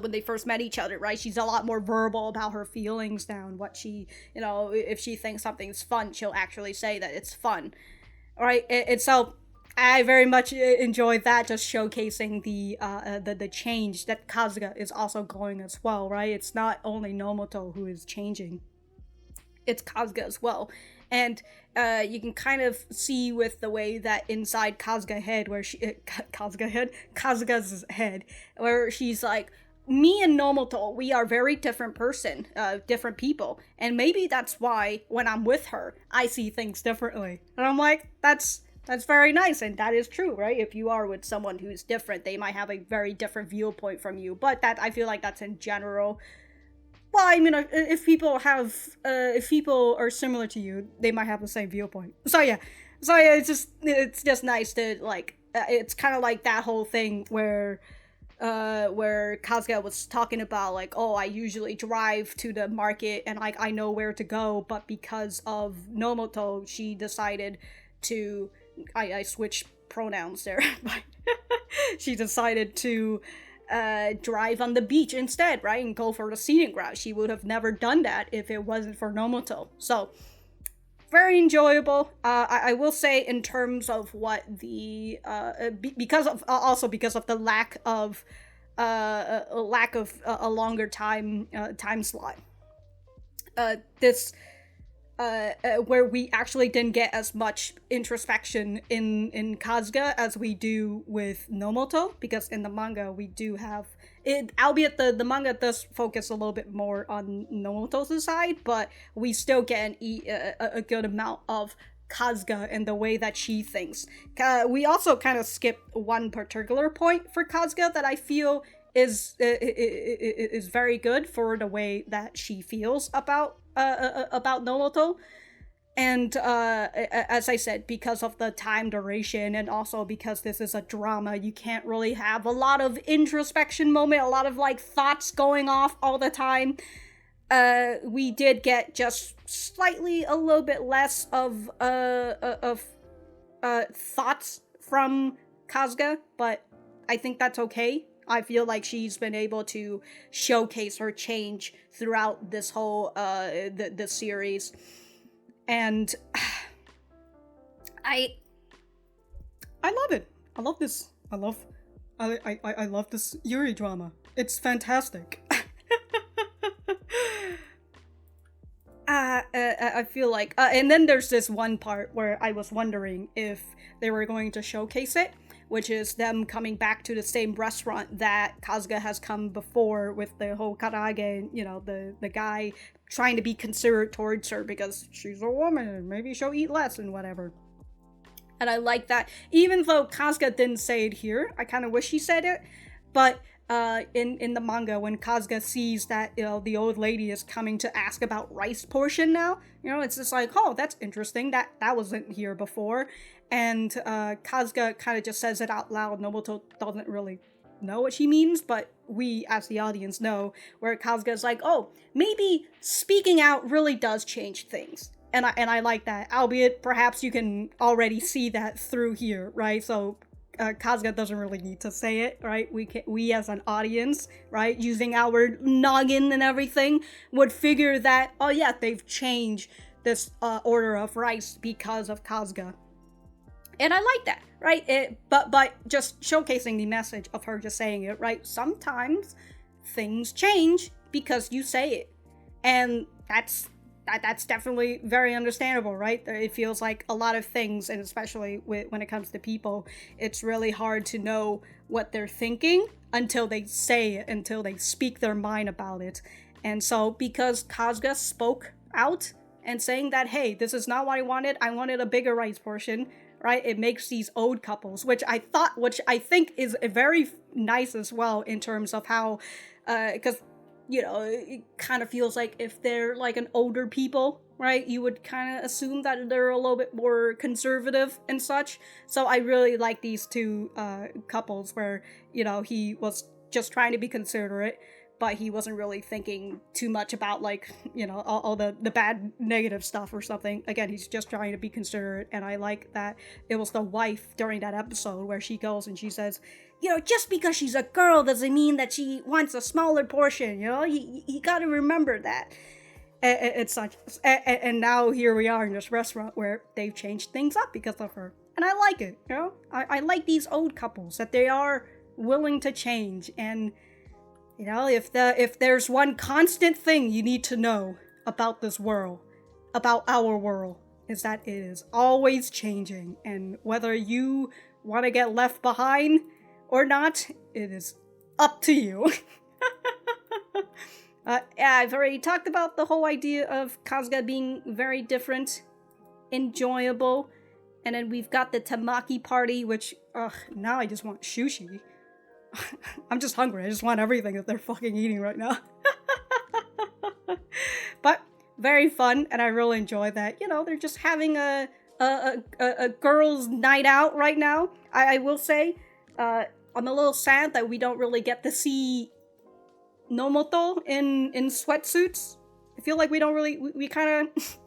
When they first met each other, right? She's a lot more verbal about her feelings now, and what she, if she thinks something's fun, she'll actually say that it's fun, right? And so I very much enjoyed that, just showcasing the change that Kasuga is also going as well, right? It's not only Nomoto who is changing, it's Kasuga as well. And you can kind of see with the way that inside Kasuga's head, where she's like, me and Nomoto, we are very different different people. And maybe that's why when I'm with her, I see things differently. And I'm like, that's very nice, and that is true, right? If you are with someone who's different, they might have a very different viewpoint from you. But that, I feel like that's in general. Well, I mean, if people are similar to you, they might have the same viewpoint. So yeah, it's just nice to, like, it's kind of like that whole thing where Kasuga was talking about, like, oh, I usually drive to the market and like I know where to go, but because of Nomoto, she decided to, I switched pronouns there, but she decided to drive on the beach instead, right, and go for the scenic route. She would have never done that if it wasn't for Nomoto. So very enjoyable. I will say, in terms of what the because of the lack of a longer time slot, this where we actually didn't get as much introspection in Kasuga as we do with Nomoto, because in the manga we do have it, albeit the manga does focus a little bit more on Nomoto's side, but we still get a good amount of Kasuga and the way that she thinks. We also kind of skip one particular point for Kasuga that I feel is very good for the way that she feels about Nomoto. And as I said, because of the time duration, and also because this is a drama, you can't really have a lot of introspection moment, a lot of like thoughts going off all the time. We did get just slightly a little bit less of thoughts from Kasuga, but I think that's okay. I feel like she's been able to showcase her change throughout this whole the series, and I love it. I love this. I love this Yuri drama. It's fantastic. I feel like, and then there's this one part where I was wondering if they were going to showcase it, which is them coming back to the same restaurant that Kasuga has come before, with the whole karage, the guy trying to be considerate towards her because she's a woman and maybe she'll eat less and whatever. And I like that, even though Kasuga didn't say it here, I kind of wish he said it, but in the manga, when Kasuga sees that the old lady is coming to ask about rice portion now, it's just like, oh, that's interesting, that wasn't here before. And Kasuga kind of just says it out loud. Nomoto doesn't really know what she means, but we as the audience know, where Kasuga's like, oh, maybe speaking out really does change things. And I like that, albeit perhaps you can already see that through here, right? So Kasuga doesn't really need to say it, right? We as an audience, right, using our noggin and everything, would figure that, oh yeah, they've changed this order of rice because of Kasuga. And I like that, right? But just showcasing the message of her just saying it, right? Sometimes things change because you say it. And that's definitely very understandable, right? It feels like a lot of things, and especially when it comes to people, it's really hard to know what they're thinking until they say it, until they speak their mind about it. And so because Kasuga spoke out and saying that, hey, this is not what I wanted a bigger rice portion, right? It makes these old couples, which I think is very nice as well in terms of how, because you know, it kind of feels like if they're like an older people, right, you would kind of assume that they're a little bit more conservative and such. So I really like these two couples where, you know, he was just trying to be considerate, but he wasn't really thinking too much about, like, you know, all the bad negative stuff or something. Again, he's just trying to be considerate, and I like that it was the wife during that episode where she goes and she says, you know, just because she's a girl doesn't mean that she wants a smaller portion, you know? You gotta remember that. And such. And now here we are in this restaurant where they've changed things up because of her. And I like it, you know? I like these old couples, that they are willing to change. And, you know, if there's one constant thing you need to know about this world, about our world, is that it is always changing. And whether you want to get left behind or not, it is up to you. Yeah, I've already talked about the whole idea of Kasuga being very different, enjoyable, and then we've got the Tamaki party, which, now I just want sushi. I'm just hungry, I just want everything that they're fucking eating right now. But, very fun, and I really enjoy that. You know, they're just having a girls' night out right now. I will say, I'm a little sad that we don't really get to see Nomoto in sweatsuits. I feel like we don't really, we kind of...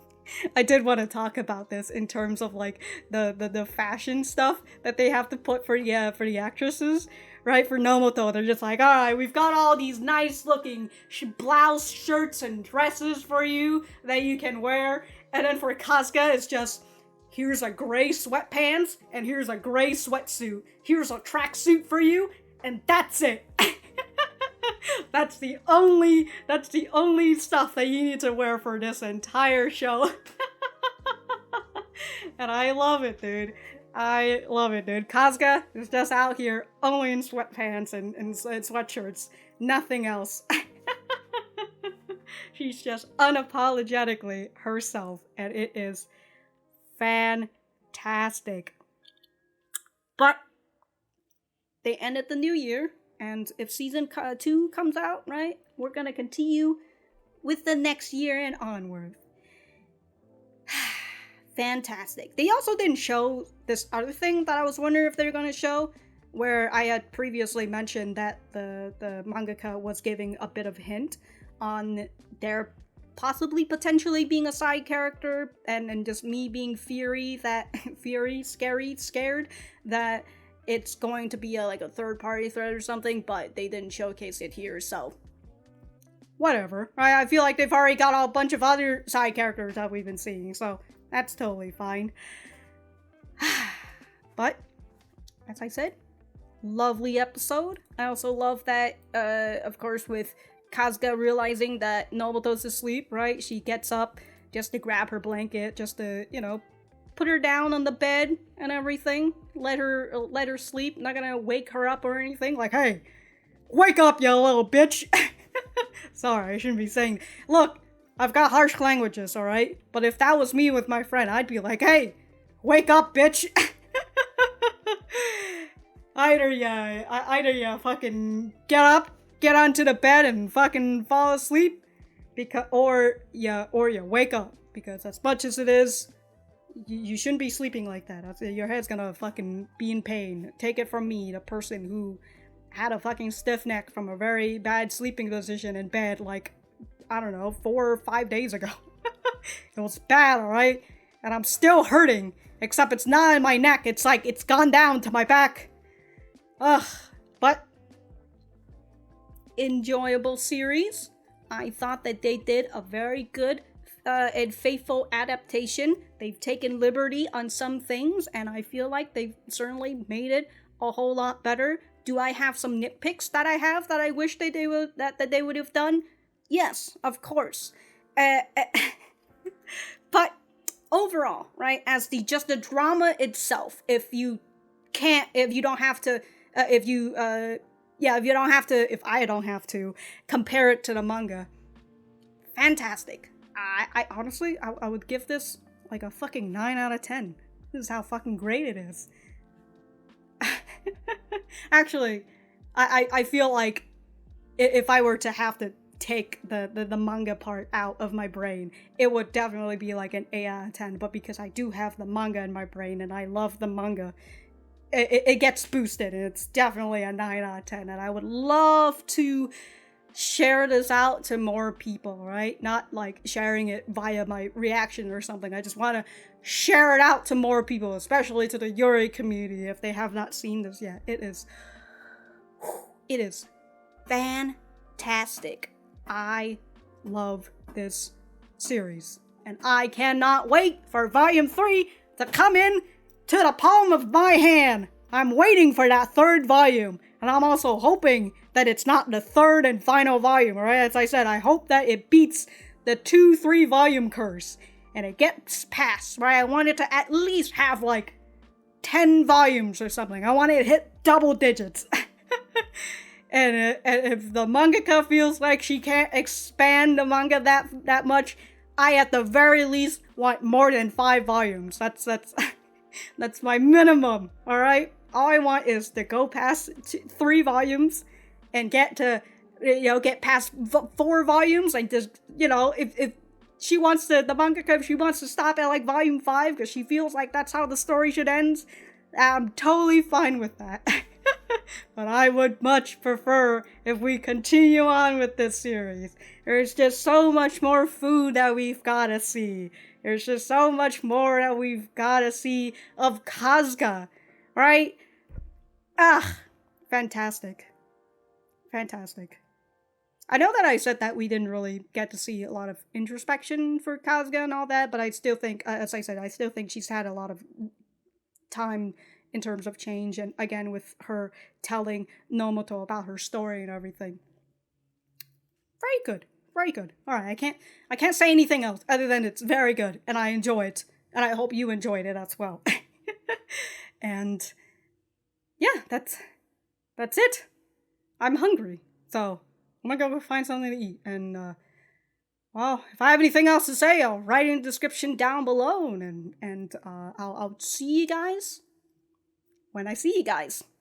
I did want to talk about this in terms of, like, the fashion stuff that they have to put for the actresses, right? For Nomoto, they're just like, alright, we've got all these nice looking blouse, shirts, and dresses for you that you can wear. And then for Kasuga, it's just, here's a gray sweatpants, and here's a gray sweatsuit. Here's a tracksuit for you, and that's it. That's the only stuff that you need to wear for this entire show. And I love it, dude. I love it, dude. Kasuga is just out here only in sweatpants and sweatshirts. Nothing else. She's just unapologetically herself, and it is fantastic. But they ended the new year, and if season 2 comes out, right, we're gonna continue with the next year and onward. Fantastic. They also didn't show this other thing that I was wondering if they're gonna show, where I had previously mentioned that the mangaka was giving a bit of hint on their possibly potentially being a side character, and just me being scared that it's going to be like a third-party thread or something, but they didn't showcase it here, so whatever. I feel like they've already got a bunch of other side characters that we've been seeing, so that's totally fine. But, as I said, lovely episode. I also love that, of course, with Kasuga realizing that Nomoto's asleep, right? She gets up just to grab her blanket, just to, you know, put her down on the bed and everything. Let her sleep. Not gonna wake her up or anything. Like, hey, wake up, you little bitch. Sorry, I shouldn't be saying. Look, I've got harsh languages, alright? But if that was me with my friend, I'd be like, hey, wake up, bitch. Either ya fucking get up, get onto the bed and fucking fall asleep, or you wake up, because as much as it is, you shouldn't be sleeping like that. Your head's gonna fucking be in pain. Take it from me, the person who had a fucking stiff neck from a very bad sleeping position in bed, like, I don't know, 4 or 5 days ago. It was bad, alright? And I'm still hurting, except it's not in my neck, it's like, it's gone down to my back. Ugh, but enjoyable series. I thought that they did a very good and faithful adaptation. They've taken liberty on some things, and I feel like they've certainly made it a whole lot better. Do I have some nitpicks that I wish that they would have done? Yes, of course. But overall, right, as the drama itself, if I don't have to compare it to the manga, fantastic. I honestly, I would give this like a fucking 9 out of 10. This is how fucking great it is. Actually, I feel like if I were to have to take the manga part out of my brain, it would definitely be like an 8 out of 10. But because I do have the manga in my brain and I love the manga, it gets boosted, and it's definitely a 9 out of 10. And I would love to share this out to more people, right? Not like sharing it via my reaction or something. I just want to share it out to more people, especially to the Yuri community if they have not seen this yet. It is fantastic. I love this series, and I cannot wait for Volume 3 to come in to the palm of my hand. I'm waiting for that 3rd volume, and I'm also hoping that it's not the 3rd and final volume, right? As I said, I hope that it beats the 2-3 volume curse, and it gets past, right? I want it to at least have like 10 volumes or something. I want it to hit double digits. And if the mangaka feels like she can't expand the manga that much, I at the very least want more than 5 volumes. That's that's my minimum. All right. All I want is to go past 3 volumes and get past 4 volumes, and just, if she wants to, the mangaka, if she wants to stop at like volume 5 because she feels like that's how the story should end, I'm totally fine with that. But I would much prefer if we continue on with this series. There's just so much more food that we've gotta see. There's just so much more that we've gotta see of Kasuga, right? Fantastic. Fantastic. I know that I said that we didn't really get to see a lot of introspection for Kasuga and all that, but I still think, as I said, I still think she's had a lot of time in terms of change, and again with her telling Nomoto about her story and everything. Very good. Very good. Alright, I can't say anything else other than it's very good, and I enjoy it. And I hope you enjoyed it as well. And yeah, that's it. I'm hungry, so I'm gonna go find something to eat. And well, if I have anything else to say, I'll write in the description down below, and I'll see you guys when I see you guys.